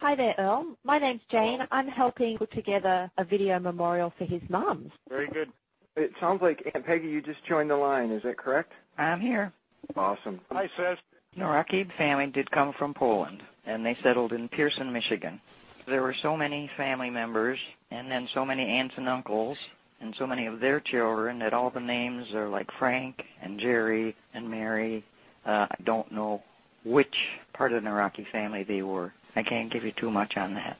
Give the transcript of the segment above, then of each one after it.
Hi there, Earle. My name's Jane. I'm helping put together a video memorial for his mum. Very good. It sounds like Aunt Peggy, you just joined the line. Is that correct? I'm here. Awesome. Hi, Sis. Nawrocki family did come from Poland, and they settled in Pearson, Michigan. There were so many family members, and then so many aunts and uncles, and so many of their children that all the names are like Frank and Jerry and Mary. I don't know which part of the Nawrocki family they were. I can't give you too much on that.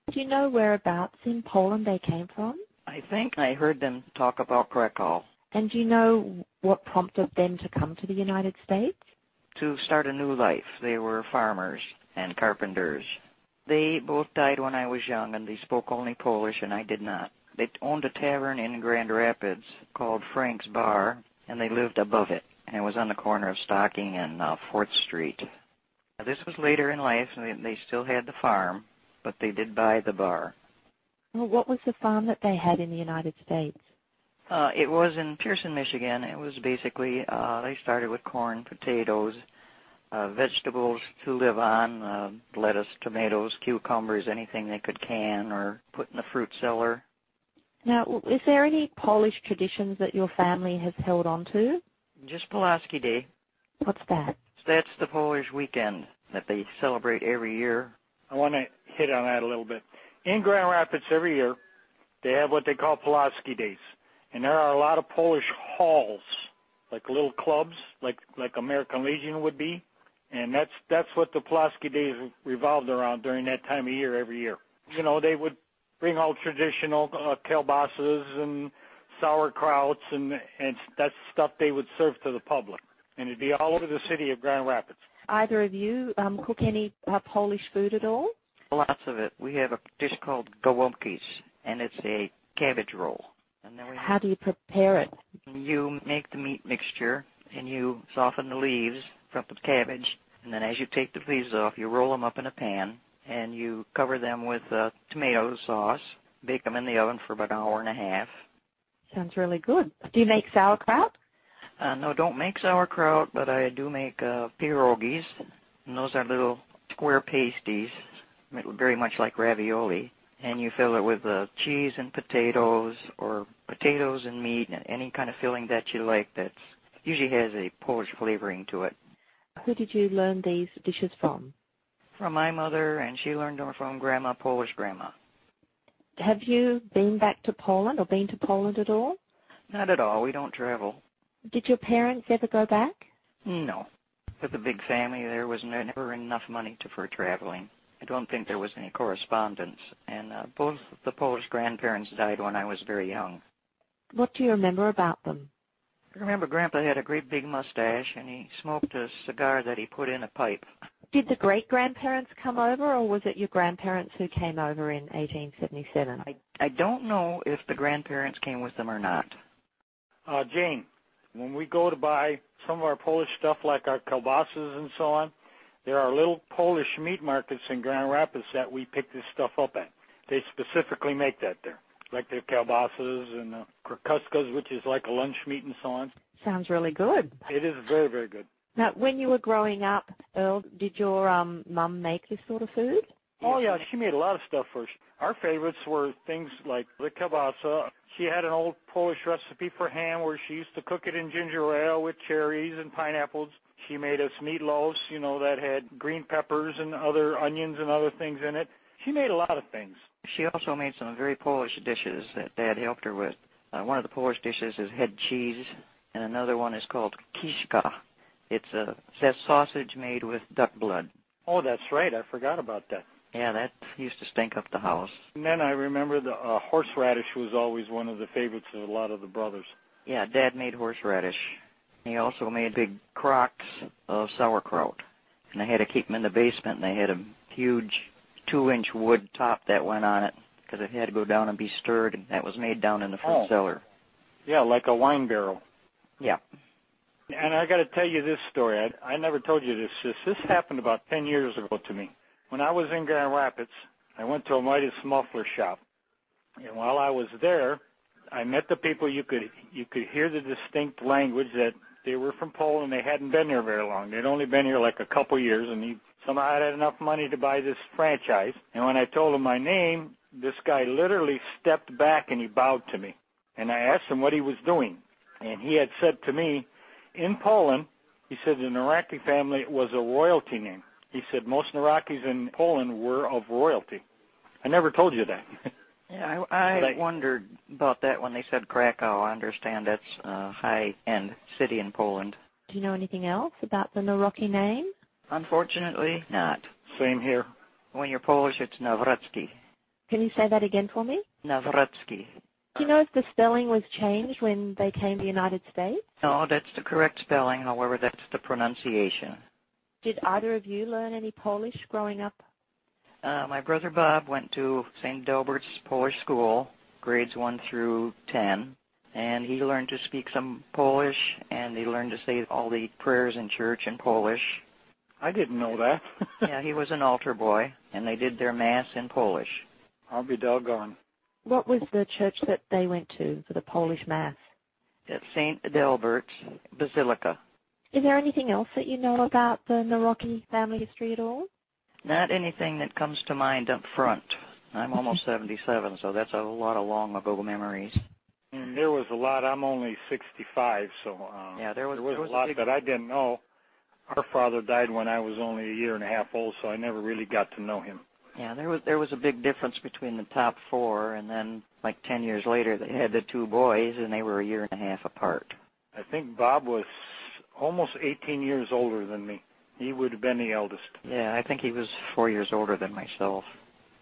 Do you know whereabouts in Poland they came from? I think I heard them talk about Krakow. And do you know what prompted them to come to the United States? To start a new life. They were farmers and carpenters. They both died when I was young, and they spoke only Polish, and I did not. They owned a tavern in Grand Rapids called Frank's Bar, and they lived above it. And it was on the corner of Stocking and 4th Street. This was later in life, and they still had the farm, but they did buy the bar. Well, what was the farm that they had in the United States? It was in Pearson, Michigan. It was basically, they started with corn, potatoes, vegetables to live on, lettuce, tomatoes, cucumbers, anything they could can or put in the fruit cellar. Now, is there any Polish traditions that your family has held on to? Just Pulaski Day. What's that? That's the Polish weekend that they celebrate every year. I want to hit on that a little bit. In Grand Rapids every year, they have what they call Pulaski Days. And there are a lot of Polish halls, like little clubs, like American Legion would be. And that's what the Pulaski Days revolved around during that time of year every year. You know, they would bring all traditional kielbasas and sauerkrauts, and that's stuff they would serve to the public. And it'd be all over the city of Grand Rapids. Either of you cook any Polish food at all? Lots of it. We have a dish called gołąbki, and it's a cabbage roll. And then How do you prepare it? You make the meat mixture, and you soften the leaves from the cabbage. And then as you take the leaves off, you roll them up in a pan, and you cover them with tomato sauce, bake them in the oven for about an hour and a half. Sounds really good. Do you make sauerkraut? No, don't make sauerkraut, but I do make pierogies, and those are little square pasties, very much like ravioli, and you fill it with cheese and potatoes, or potatoes and meat, and any kind of filling that you like that usually has a Polish flavoring to it. Who did you learn these dishes from? From my mother, and she learned them from Grandma, Polish Grandma. Have you been back to Poland or been to Poland at all? Not at all. We don't travel. Did your parents ever go back? No. With a big family, there was never enough money for traveling. I don't think there was any correspondence. And both the Polish grandparents died when I was very young. What do you remember about them? I remember Grandpa had a great big mustache, and he smoked a cigar that he put in a pipe. Did the great-grandparents come over, or was it your grandparents who came over in 1877? I don't know if the grandparents came with them or not. Jane, when we go to buy some of our Polish stuff like our kielbasas and so on, there are little Polish meat markets in Grand Rapids that we pick this stuff up at. They specifically make that there, like their kielbasas and krakuskas, which is like a lunch meat and so on. Sounds really good. It is very, very good. Now, when you were growing up, Earle, did your mum make this sort of food? Oh, yeah, she made a lot of stuff for us. Our favorites were things like the kielbasa. She had an old Polish recipe for ham where she used to cook it in ginger ale with cherries and pineapples. She made us meatloaves, you know, that had green peppers and other onions and other things in it. She made a lot of things. She also made some very Polish dishes that Dad helped her with. One of the Polish dishes is head cheese, and another one is called kiszka. It's a sausage made with duck blood. Oh, that's right. I forgot about that. Yeah, that used to stink up the house. And then I remember the horseradish was always one of the favorites of a lot of the brothers. Yeah, Dad made horseradish. He also made big crocks of sauerkraut. And they had to keep them in the basement, and they had a huge 2-inch wood top that went on it because it had to go down and be stirred, and that was made down in the fruit cellar. Yeah, like a wine barrel. Yeah. And I got to tell you this story. I never told you this. This happened about 10 years ago to me. When I was in Grand Rapids, I went to a Midas muffler shop. And while I was there, I met the people. You could hear the distinct language that They were from Poland. They hadn't been here very long. They'd only been here like a couple years, and he somehow had enough money to buy this franchise. And when I told him my name, this guy literally stepped back and he bowed to me. And I asked him what he was doing. And he had said to me, in Poland, he said the Nawrocki family was a royalty name. He said most Nawrockis in Poland were of royalty. I never told you that. Yeah, I wondered about that when they said Krakow. I understand that's a high-end city in Poland. Do you know anything else about the Nawrocki name? Unfortunately, not. Same here. When you're Polish, it's Nawrocki. Can you say that again for me? Nawrocki. Do you know if the spelling was changed when they came to the United States? No, that's the correct spelling. However, that's the pronunciation. Did either of you learn any Polish growing up? My brother Bob went to St. Delbert's Polish school, grades 1 through 10, and he learned to speak some Polish, and he learned to say all the prayers in church in Polish. I didn't know that. Yeah, he was an altar boy, and they did their Mass in Polish. I'll be doggone. What was the church that they went to for the Polish Mass? At St. Delbert's Basilica. Is there anything else that you know about the Nawrocki family history at all? Not anything that comes to mind up front. I'm almost 77, so that's a lot of long ago memories. And there was a lot. I'm only 65, so yeah, there was a lot that I didn't know. Our father died when I was only a year and a half old, so I never really got to know him. Yeah, there was a big difference between the top four, and then like 10 years later they had the two boys, and they were a year and a half apart. I think Bob was almost 18 years older than me. He would have been the eldest. Yeah, I think he was 4 years older than myself.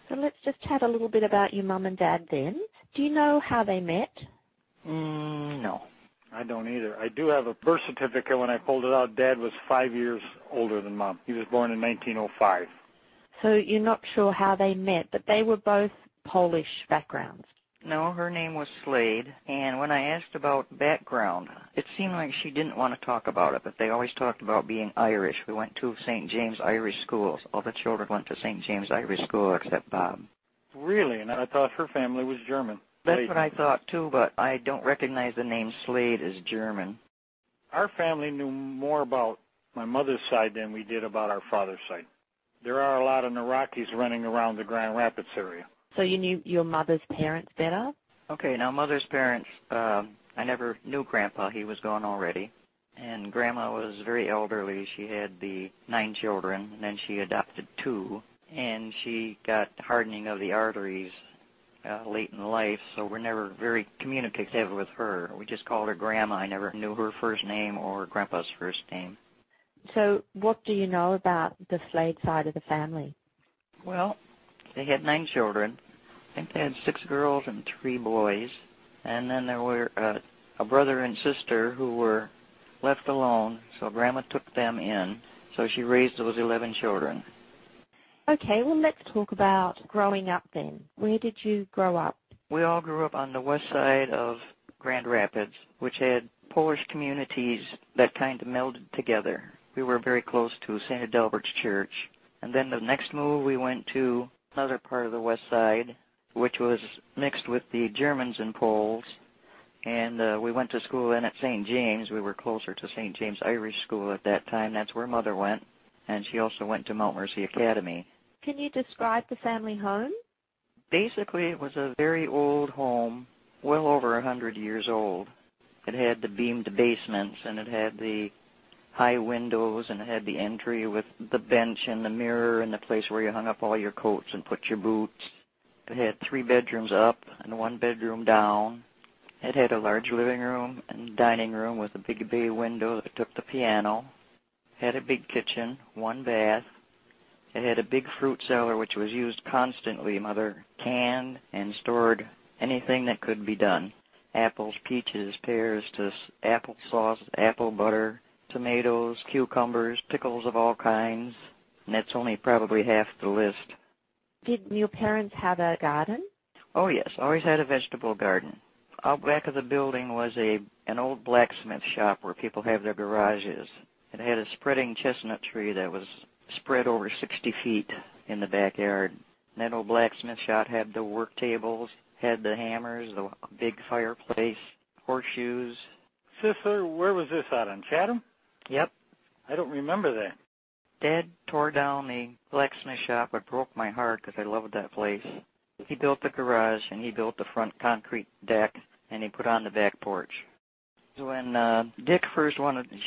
So let's just chat a little bit about your mum and dad then. Do you know how they met? No. I don't either. I do have a birth certificate. When I pulled it out, Dad was 5 years older than Mom. He was born in 1905. So you're not sure how they met, but they were both Polish backgrounds. No, her name was Slade, and when I asked about background, it seemed like she didn't want to talk about it, but they always talked about being Irish. We went to St. James Irish schools. All the children went to St. James Irish school except Bob. Really? And I thought her family was German. That's Slade. what I thought, too, but I don't recognize the name Slade as German. Our family knew more about my mother's side than we did about our father's side. There are a lot of Nawrockis running around the Grand Rapids area. So you knew your mother's parents better? Okay, now mother's parents, I never knew Grandpa. He was gone already. And Grandma was very elderly. She had the 9 children, and then she adopted 2. And she got hardening of the arteries late in life, so we're never very communicative with her. We just called her Grandma. I never knew her first name or Grandpa's first name. So what do you know about the Slade side of the family? Well, they had 9 children. I think they had 6 girls and 3 boys. And then there were a brother and sister who were left alone, so Grandma took them in. So she raised those 11 children. Okay, well, let's talk about growing up then. Where did you grow up? We all grew up on the west side of Grand Rapids, which had Polish communities that kind of melded together. We were very close to St. Adalbert's Church. And then the next move, we went to another part of the west side, which was mixed with the Germans and Poles. And we went to school then at St. James. We were closer to St. James Irish School at that time. That's where Mother went. And she also went to Mount Mercy Academy. Can you describe the family home? Basically, it was a very old home, well over 100 years old. It had the beamed basements, and it had the high windows, and it had the entry with the bench and the mirror and the place where you hung up all your coats and put your boots. It had 3 bedrooms up and 1 bedroom down. It had a large living room and dining room with a big bay window that took the piano. It had a big kitchen, 1 bath. It had a big fruit cellar which was used constantly. Mother canned and stored anything that could be done. Apples, peaches, pears, applesauce, apple butter, tomatoes, cucumbers, pickles of all kinds. And that's only probably half the list. Did your parents have a garden? Oh, yes, always had a vegetable garden. Out back of the building was an old blacksmith shop where people have their garages. It had a spreading chestnut tree that was spread over 60 feet in the backyard. And that old blacksmith shop had the work tables, had the hammers, the big fireplace, horseshoes, Sister, where was this out, on Chatham? Yep. I don't remember that. Dad tore down the blacksmith shop. It broke my heart because I loved that place. He built the garage, and he built the front concrete deck, and he put on the back porch. When Dick first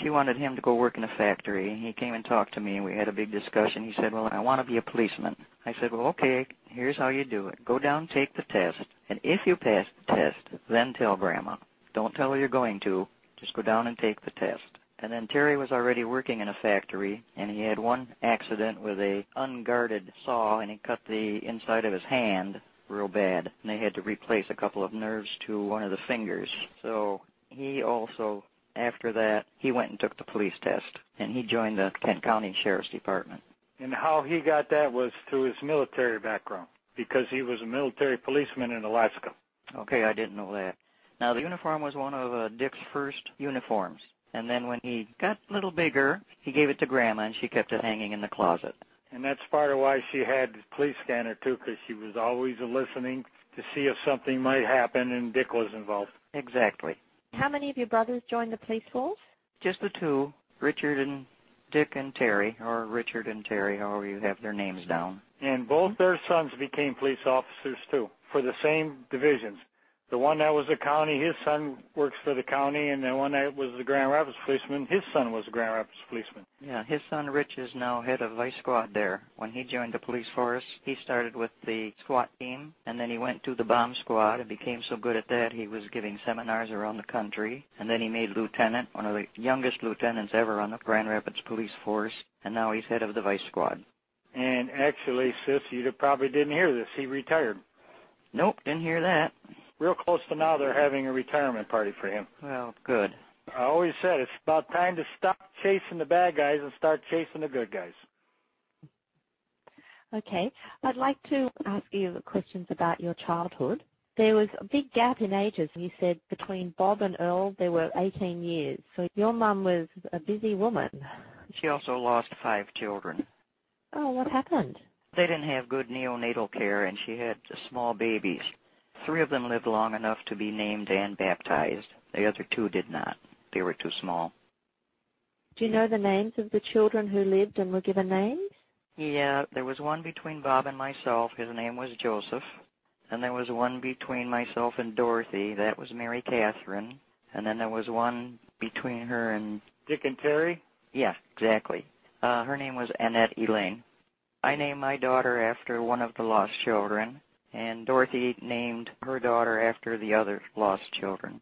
she wanted him to go work in a factory. He came and talked to me, and we had a big discussion. He said, well, I want to be a policeman. I said, well, okay, here's how you do it. Go down, take the test, and if you pass the test, then tell Grandma. Don't tell her you're going to. Just go down and take the test. And then Terry was already working in a factory, and he had one accident with a unguarded saw, and he cut the inside of his hand real bad. And they had to replace a couple of nerves to one of the fingers. So he also, after that, he went and took the police test, and he joined the Kent County Sheriff's Department. And how he got that was through his military background, because he was a military policeman in Alaska. Okay, I didn't know that. Now, the uniform was one of Dick's first uniforms. And then when he got a little bigger, he gave it to Grandma, and she kept it hanging in the closet. And that's part of why she had the police scanner, too, because she was always listening to see if something might happen, and Dick was involved. Exactly. How many of your brothers joined the police force? Just the two, Richard and Dick and Terry, or Richard and Terry, however you have their names down. And both their sons became police officers, too, for the same divisions. The one that was the county, his son works for the county, and the one that was the Grand Rapids policeman, his son was the Grand Rapids policeman. Yeah, his son Rich is now head of vice squad there. When he joined the police force, he started with the SWAT team, and then he went to the bomb squad and became so good at that he was giving seminars around the country. And then he made lieutenant, one of the youngest lieutenants ever on the Grand Rapids police force, and now he's head of the vice squad. And actually, sis, you probably didn't hear this. He retired. Nope, didn't hear that. Real close to now, they're having a retirement party for him. Well, good. I always said it's about time to stop chasing the bad guys and start chasing the good guys. Okay. I'd like to ask you questions about your childhood. There was a big gap in ages. You said between Bob and Earle, there were 18 years. So your mum was a busy woman. She also lost 5 children. Oh, what happened? They didn't have good neonatal care, and she had small babies. 3 of them lived long enough to be named and baptized. The other 2 did not. They were too small. Do you know the names of the children who lived and were given names? Yeah, there was one between Bob and myself. His name was Joseph. And there was one between myself and Dorothy. That was Mary Catherine. And then there was one between her and... Dick and Terry? Yeah, exactly. Her name was Annette Elaine. I named my daughter after one of the lost children, and Dorothy named her daughter after the other lost children.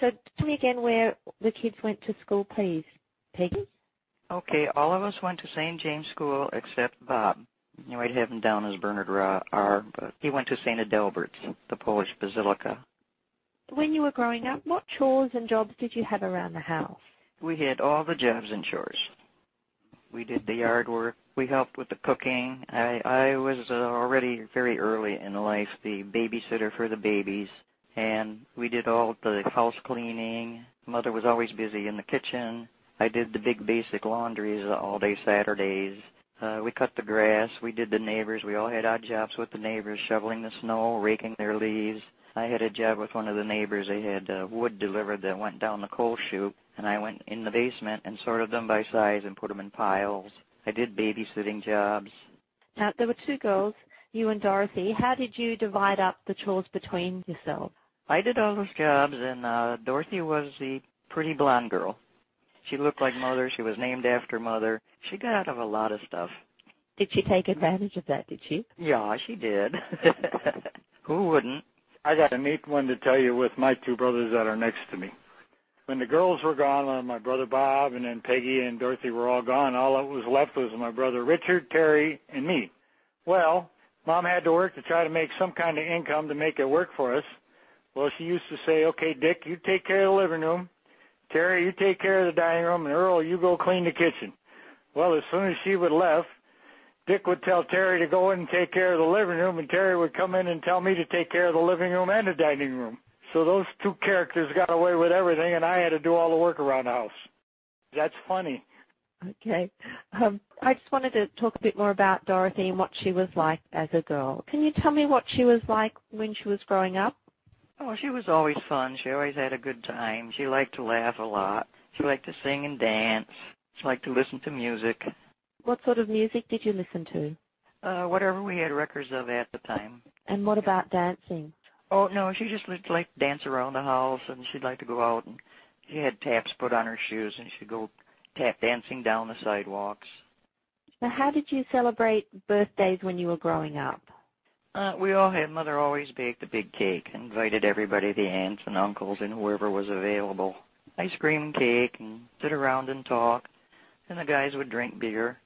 So tell me again where the kids went to school, please. Peggy? Okay, all of us went to St. James School except Bob. You might have him down as Bernard R., but he went to St. Adalbert's, the Polish Basilica. When you were growing up, what chores and jobs did you have around the house? We had all the jobs and chores. We did the yard work. We helped with the cooking. I was already very early in life the babysitter for the babies, and we did all the house cleaning. Mother was always busy in the kitchen. I did the big basic laundries all day Saturdays. We cut the grass. We did the neighbors. We all had odd jobs with the neighbors, shoveling the snow, raking their leaves. I had a job with one of the neighbors. They had wood delivered that went down the coal chute, and I went in the basement and sorted them by size and put them in piles. I did babysitting jobs. Now, there were 2 girls, you and Dorothy. How did you divide up the chores between yourselves? I did all those jobs, and Dorothy was the pretty blonde girl. She looked like Mother. She was named after Mother. She got out of a lot of stuff. Did she take advantage of that, did she? Yeah, she did. Who wouldn't? I got a neat one to tell you with my 2 brothers that are next to me. When the girls were gone, my brother Bob and then Peggy and Dorothy were all gone, all that was left was my brother Richard, Terry, and me. Well, Mom had to work to try to make some kind of income to make it work for us. Well, she used to say, okay, Dick, you take care of the living room. Terry, you take care of the dining room. And Earle, you go clean the kitchen. Well, as soon as she would left, Dick would tell Terry to go in and take care of the living room, and Terry would come in and tell me to take care of the living room and the dining room. So those 2 characters got away with everything, and I had to do all the work around the house. That's funny. Okay. I just wanted to talk a bit more about Dorothy and what she was like as a girl. Can you tell me what she was like when she was growing up? Oh, she was always fun. She always had a good time. She liked to laugh a lot. She liked to sing and dance. She liked to listen to music. What sort of music did you listen to? Whatever we had records of at the time. And what about dancing? Oh, no, she just liked to dance around the house, and she'd like to go out, and she had taps put on her shoes, and she'd go tap dancing down the sidewalks. Now, how did you celebrate birthdays when you were growing up? Mother always baked a big cake, invited everybody, the aunts and uncles and whoever was available. Ice cream and cake, and sit around and talk, and the guys would drink beer.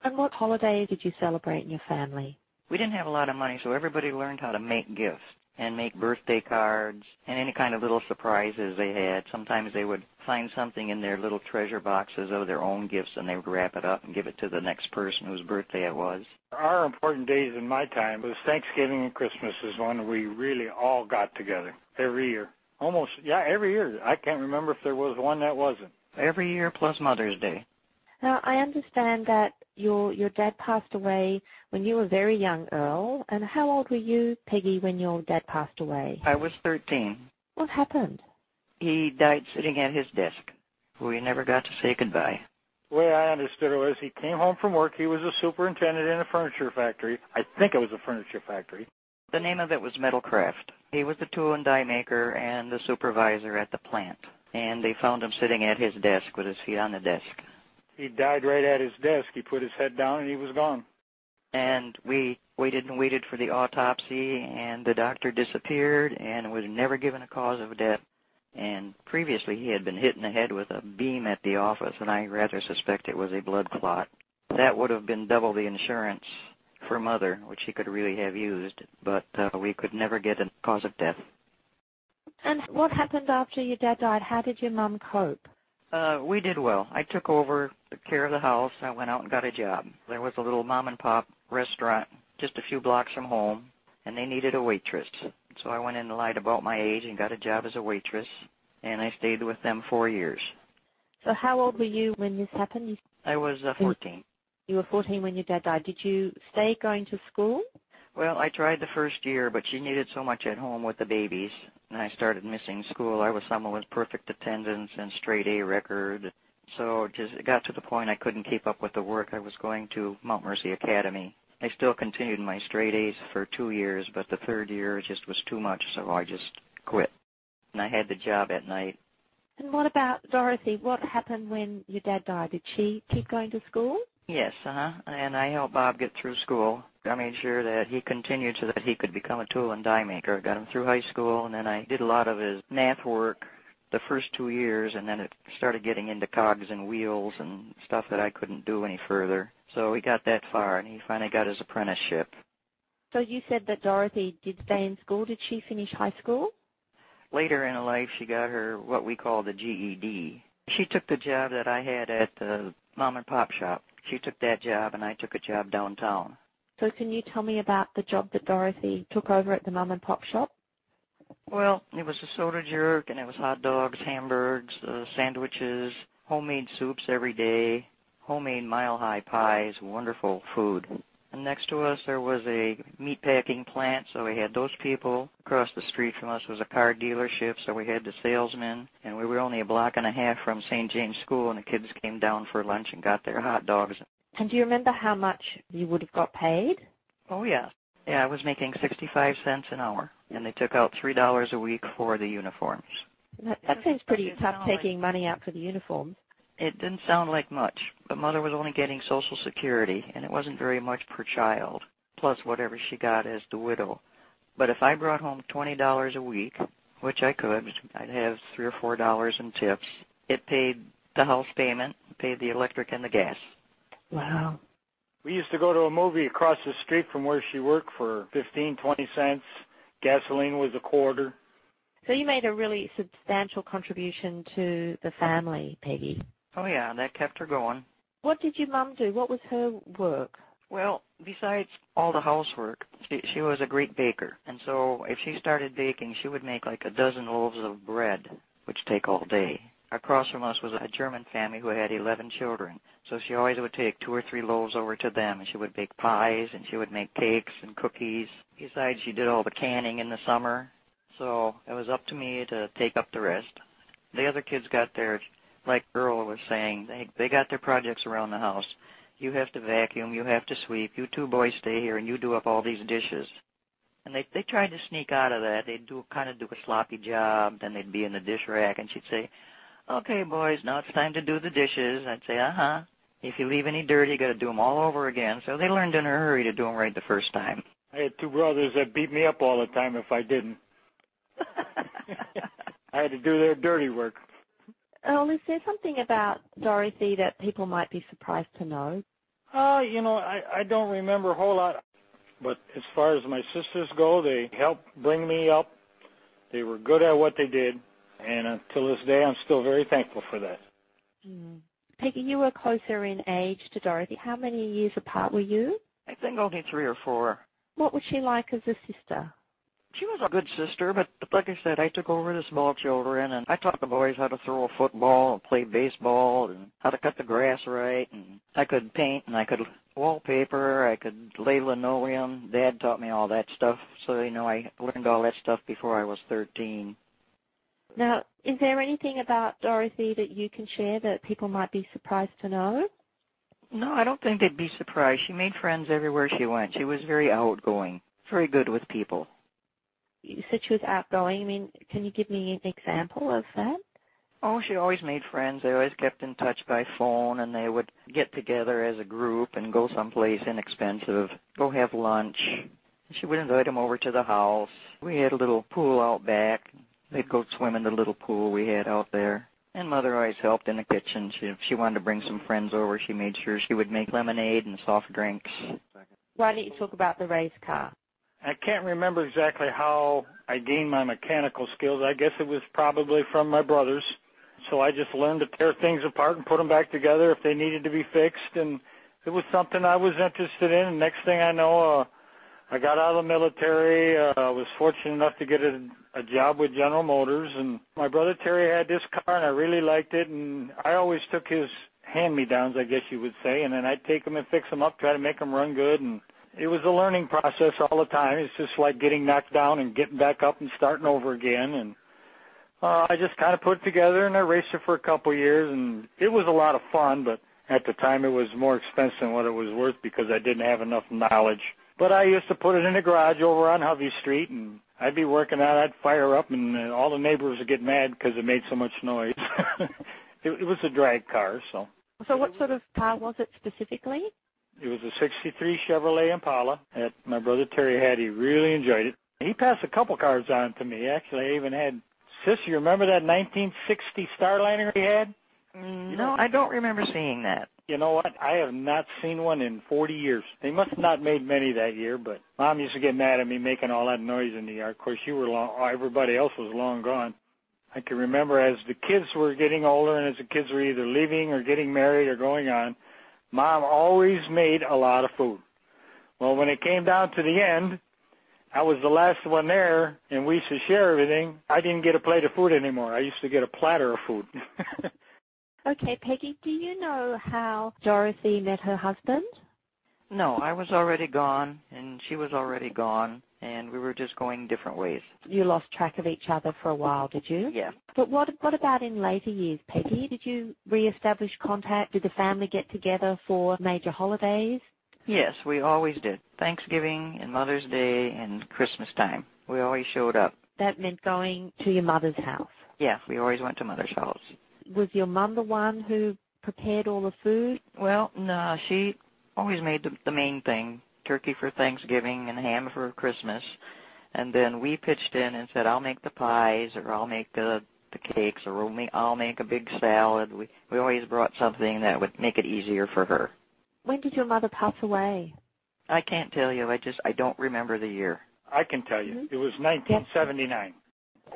And what holidays did you celebrate in your family? We didn't have a lot of money, so everybody learned how to make gifts and make birthday cards and any kind of little surprises they had. Sometimes they would find something in their little treasure boxes of their own gifts, and they would wrap it up and give it to the next person whose birthday it was. Our important days in my time was Thanksgiving and Christmas is when we really all got together every year. Every year. I can't remember if there was one that wasn't. Every year plus Mother's Day. Now, I understand that your dad passed away when you were very young, Earle. And how old were you, Peggy, when your dad passed away? I was 13. What happened? He died sitting at his desk. We never got to say goodbye. The way I understood it was he came home from work. He was a superintendent in a furniture factory. I think it was a furniture factory. The name of it was Metalcraft. He was the tool and die maker and the supervisor at the plant. And they found him sitting at his desk with his feet on the desk. He died right at his desk. He put his head down and he was gone. And we waited and waited for the autopsy, and the doctor disappeared and was never given a cause of death. And previously he had been hit in the head with a beam at the office, and I rather suspect it was a blood clot. That would have been double the insurance for Mother, which he could really have used, but we could never get a cause of death. And what happened after your dad died? How did your mum cope? We did well. I took over the care of the house. I went out and got a job. There was a little mom-and-pop restaurant just a few blocks from home, and they needed a waitress. So I went in and lied about my age and got a job as a waitress, and I stayed with them 4 years. So how old were you when this happened? I was 14. You were 14 when your dad died. Did you stay going to school? Well, I tried the first year, but she needed so much at home with the babies, and I started missing school. I was someone with perfect attendance and straight A record, so it got to the point I couldn't keep up with the work. I was going to Mount Mercy Academy. I still continued my straight A's for 2 years, but the third year just was too much, so I just quit. And I had the job at night. And what about Dorothy? What happened when your dad died? Did she keep going to school? Yes, and I helped Bob get through school. I made sure that he continued so that he could become a tool and die maker. I got him through high school, and then I did a lot of his math work the first 2 years, and then it started getting into cogs and wheels and stuff that I couldn't do any further. So he got that far, and he finally got his apprenticeship. So you said that Dorothy did stay in school. Did she finish high school? Later in life, she got her what we call the GED. She took the job that I had at the mom-and-pop shop. She took that job, and I took a job downtown. So can you tell me about the job that Dorothy took over at the mom-and-pop shop? Well, it was a soda jerk, and it was hot dogs, hamburgers, sandwiches, homemade soups every day, homemade mile-high pies, wonderful food. And next to us there was a meat packing plant, so we had those people. Across the street from us was a car dealership, so we had the salesmen. And we were only a block and a half from St. James School, and the kids came down for lunch and got their hot dogs. And do you remember how much you would have got paid? Oh, yeah. Yeah, I was making 65 cents an hour, and they took out $3 a week for the uniforms. That seems pretty tough, taking money out for the uniforms. It didn't sound like much, but Mother was only getting Social Security, and it wasn't very much per child, plus whatever she got as the widow. But if I brought home $20 a week, which I could, I'd have $3 or $4 in tips. It paid the house payment, paid the electric and the gas. Wow. We used to go to a movie across the street from where she worked for 15, 20 cents. Gasoline was a quarter. So you made a really substantial contribution to the family, Peggy. Oh, yeah, that kept her going. What did your mum do? What was her work? Well, besides all the housework, she was a great baker. And so if she started baking, she would make like a dozen loaves of bread, which take all day. Across from us was a German family who had 11 children. So she always would take 2 or 3 loaves over to them, and she would bake pies, and she would make cakes and cookies. Besides, she did all the canning in the summer. So it was up to me to take up the rest. The other kids got their, like Earle was saying, they got their projects around the house. You have to vacuum, you have to sweep, you two boys stay here and you do up all these dishes. And they tried to sneak out of that. They'd kind of do a sloppy job, then they'd be in the dish rack, and she'd say, okay, boys, now it's time to do the dishes. I'd say, uh-huh. If you leave any dirt, you got to do them all over again. So they learned in a hurry to do them right the first time. I had two brothers that beat me up all the time if I didn't. I had to do their dirty work. Earle, is there something about Dorothy that people might be surprised to know? I don't remember a whole lot. But as far as my sisters go, they helped bring me up. They were good at what they did. And until this day, I'm still very thankful for that. Mm. Peggy, you were closer in age to Dorothy. How many years apart were you? I think only 3 or 4. What was she like as a sister? She was a good sister, but like I said, I took over the small children, and I taught the boys how to throw a football and play baseball and how to cut the grass right, and I could paint and I could wallpaper, I could lay linoleum. Dad taught me all that stuff, so, I learned all that stuff before I was 13. Now, is there anything about Dorothy that you can share that people might be surprised to know? No, I don't think they'd be surprised. She made friends everywhere she went. She was very outgoing, very good with people. You said she was outgoing. I mean, can you give me an example of that? Oh, she always made friends. They always kept in touch by phone, and they would get together as a group and go someplace inexpensive, go have lunch. She would invite them over to the house. We had a little pool out back. They'd go swim in the little pool we had out there. And Mother always helped in the kitchen. If she wanted to bring some friends over, she made sure she would make lemonade and soft drinks. Why don't you talk about the race car? I can't remember exactly how I gained my mechanical skills. I guess it was probably from my brothers. So I just learned to tear things apart and put them back together if they needed to be fixed. And it was something I was interested in. And next thing I know, I got out of the military. I was fortunate enough to get a job with General Motors. And my brother Terry had this car, and I really liked it. And I always took his hand-me-downs, I guess you would say. And then I'd take them and fix them up, try to make them run good. And it was a learning process all the time. It's just like getting knocked down and getting back up and starting over again. And I just kind of put it together, and I raced it for a couple of years. And it was a lot of fun, but at the time it was more expensive than what it was worth because I didn't have enough knowledge. But I used to put it in the garage over on Hovey Street, and I'd be working on it. I'd fire up, and all the neighbors would get mad because it made so much noise. It was a drag car, so. So what sort of car was it specifically? It was a 63 Chevrolet Impala that my brother Terry had. He really enjoyed it. He passed a couple cars on to me. Actually, I even had, Sis, you remember that 1960 Starliner he had? No, I don't remember seeing that. You know what? I have not seen one in 40 years. They must have not made many that year, but Mom used to get mad at me making all that noise in the yard. Of course, everybody else was long gone. I can remember as the kids were getting older and as the kids were either leaving or getting married or going on, Mom always made a lot of food. Well, when it came down to the end, I was the last one there, and we used to share everything. I didn't get a plate of food anymore. I used to get a platter of food. Okay, Peggy, do you know how Dorothy met her husband? No, I was already gone, and she was already gone, and we were just going different ways. You lost track of each other for a while, did you? Yeah. But what about in later years, Peggy? Did you reestablish contact? Did the family get together for major holidays? Yes, we always did. Thanksgiving and Mother's Day and Christmas time. We always showed up. That meant going to your mother's house? Yeah, we always went to Mother's house. Was your mum the one who prepared all the food? Well, no, she always made the main thing, turkey for Thanksgiving and ham for Christmas. And then we pitched in and said, I'll make the pies, or I'll make the cakes, or I'll make a big salad. We always brought something that would make it easier for her. When did your mother pass away? I can't tell you. I don't remember the year. I can tell you. It was 1979.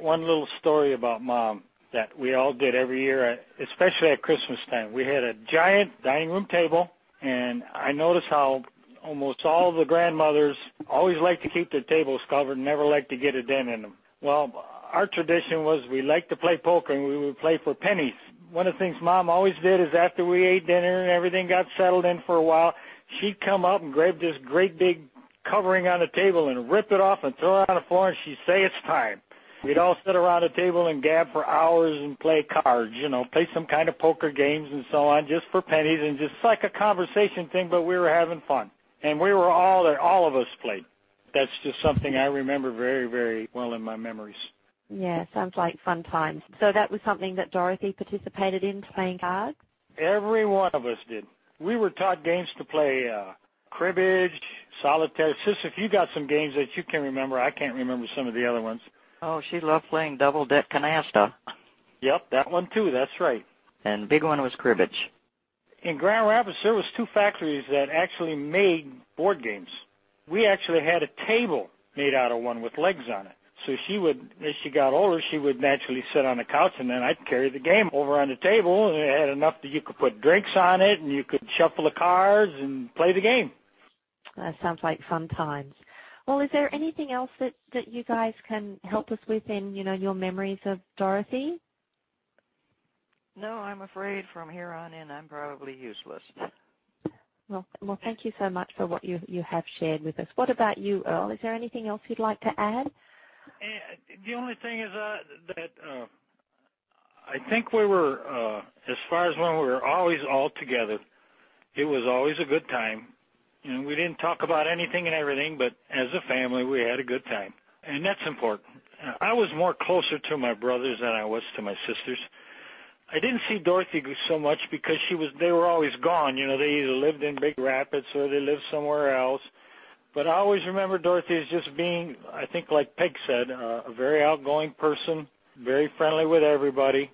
One little story about Mom that we all did every year, especially at Christmas time. We had a giant dining room table, and I noticed how almost all the grandmothers always liked to keep their tables covered and never liked to get a dent in them. Well, our tradition was we liked to play poker, and we would play for pennies. One of the things Mom always did is after we ate dinner and everything got settled in for a while, she'd come up and grab this great big covering on the table and rip it off and throw it on the floor, and she'd say, it's time. We'd all sit around a table and gab for hours and play cards, play some kind of poker games and so on, just for pennies and just like a conversation thing, but we were having fun. And we were all there, all of us played. That's just something I remember very, very well in my memories. Yeah, sounds like fun times. So that was something that Dorothy participated in, playing cards? Every one of us did. We were taught games to play cribbage, solitaire. Sis, if you got some games that you can remember, I can't remember some of the other ones. Oh, she loved playing double-deck canasta. Yep, that one too, that's right. And the big one was cribbage. In Grand Rapids, there was 2 factories that actually made board games. We actually had a table made out of one with legs on it. So she would, as she got older, she would naturally sit on the couch, and then I'd carry the game over on the table, and it had enough that you could put drinks on it, and you could shuffle the cards and play the game. That sounds like fun times. Well, is there anything else that you guys can help us with in, your memories of Dorothy? No, I'm afraid from here on in I'm probably useless. Well, thank you so much for what you have shared with us. What about you, Earle? Is there anything else you'd like to add? The only thing is that I think we were, as far as when we were always all together, it was always a good time. We didn't talk about anything and everything, but as a family, we had a good time. And that's important. I was more closer to my brothers than I was to my sisters. I didn't see Dorothy so much because they were always gone. They either lived in Big Rapids or they lived somewhere else. But I always remember Dorothy as just being, I think like Peg said, a very outgoing person, very friendly with everybody.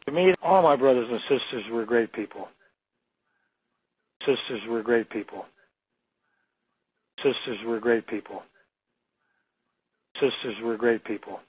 To me, all my brothers and sisters were great people. Sisters were great people. Sisters were great people. Sisters were great people.